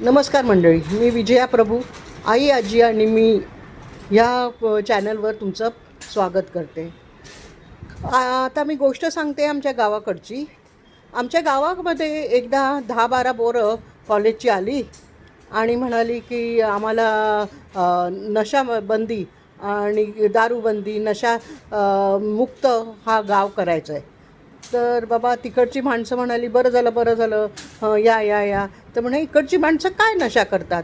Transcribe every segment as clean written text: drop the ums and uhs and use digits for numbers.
नमस्कार मंडळी, मी विजया प्रभू, आई आजी आणि मी ह्या चॅनलवर तुमचं स्वागत करते. आता मी गोष्ट सांगते आमच्या गावाकडची. आमच्या गावामध्ये एकदा 10-12 पोरं कॉलेजची आली आणि म्हणाली की आम्हाला नशाबंदी आणि दारूबंदी मुक्त हा गाव करायचा आहे. तर बाबा तिकडची माणसं म्हणाली बरं झालं बरं झालं, या या या. तर म्हणे इकडची माणसं काय नशा करतात?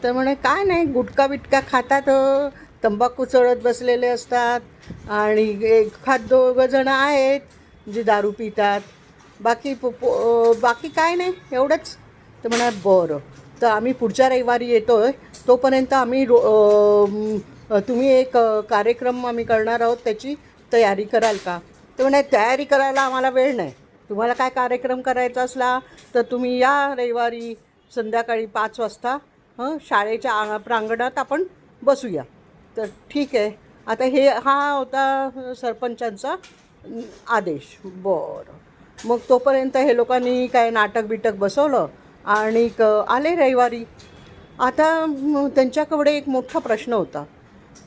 तर म्हणे काय नाही, गुटखा बिटका खातात, तंबाखू चढत बसलेले असतात आणि एखाद दोघं जणं आहेत जे दारू पितात. बाकी काय नाही, एवढंच. तर म्हणा बरं, तर आम्ही पुढच्या रविवारी येतो आहे, तोपर्यंत आम्ही तुम्ही एक कार्यक्रम आम्ही करणार आहोत, त्याची तयारी कराल का? तर म्हणे तयारी करायला आम्हाला वेळ नाही. तुम्हाला काय कार्यक्रम करायचा असला तर तुम्ही या रविवारी संध्याकाळी 5 वाजता शाळेच्या प्रांगणात आपण बसूया. तर ठीक आहे. आता हा होता सरपंचांचा आदेश. बरं, मग तोपर्यंत हे लोकांनी काय नाटक बिटक बसवलं आणि आले रविवारी. आता त्यांच्याकडे एक मोठा प्रश्न होता.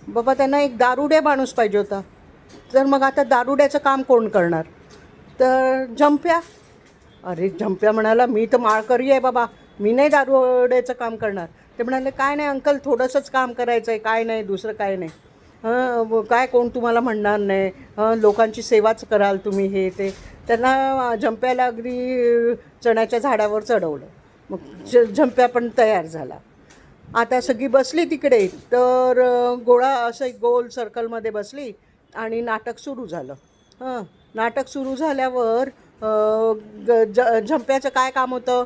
बाबा त्यांना एक दारुड्या माणूस पाहिजे होता. तर मग आता दारुड्याचं काम कोण करणार? तर झंप्या. अरे झंप्या म्हणाला, मी तर माळकरी आहे बाबा, मी नाही दारुड्याचं काम करणार. ते म्हणाले काय नाही अंकल, थोडंसंच काम करायचं आहे, काय नाही, दुसरं काय नाही. काय कोण तुम्हाला म्हणणार नाही, लोकांची सेवाच कराल तुम्ही, हे ते. त्यांना झंप्याला अगदी चण्याच्या झाडावर चढवलं. मग झंप्या पण तयार झाला. आता सगळी बसली तिकडे, तर गोळा असं एक गोल सर्कलमध्ये बसली आणि नाटक सुरू झालं. नाटक सुरू झाल्यावर झंप्याचं काय काम होतं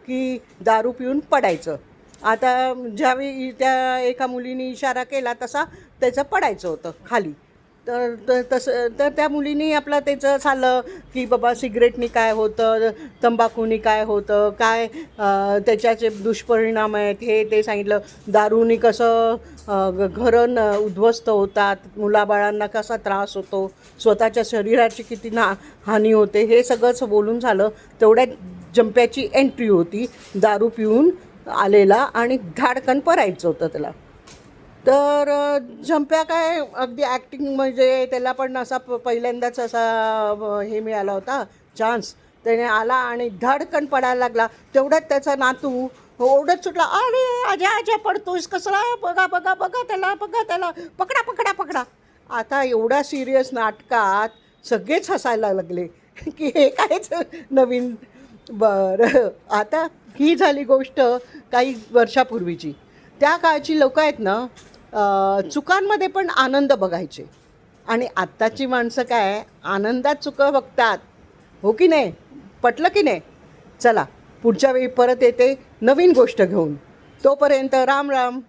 की दारू पिऊन पडायचं. आता ज्यावेळी त्या एका मुलीने इशारा केला तसा त्याचं पडायचं होतं खाली. तर त्या मुलीनी आपलं त्याचं चाललं की बाबा सिगरेटनी काय होतं, तंबाखूनी काय होतं, काय त्याच्याचे दुष्परिणाम आहेत, हे ते सांगितलं. दारूनी कसं घरं उद्ध्वस्त होतात, मुलाबाळांना कसा त्रास होतो, स्वतःच्या शरीराची किती हानी होते, हे सगळंच बोलून झालं. तेवढ्यात जंप्याची एंट्री होती, दारू पिऊन आलेला, आणि धाडकन परायचं होतं त्याला. तर झंप्या काय अगदी ॲक्टिंग, म्हणजे त्याला पण असा पहिल्यांदाच असा हे मिळाला होता चान्स. त्याने आला आणि धडकन पडायला लागला. तेवढ्यात त्याचा नातू ओरडत सुटला, अरे आजा आजा पडतोयस कसला, बघा बघा बघा त्याला, बघा त्याला, पकडा पकडा पकडा. आता एवढ्या सिरियस नाटकात सगळेच हसायला लागले की हे कायच नवीन. बरं, आता ही झाली गोष्ट काही वर्षापूर्वीची. त्या काळची लोक आहेत ना, चुकांमध्ये पण आनंद बघायचे. आणि आत्ताची माणसं काय आनंदात चुका बघतात, हो की नाही? पटलं की नाही? चला, पुढच्या वेळी परत येते नवीन गोष्ट घेऊन. तोपर्यंत राम राम.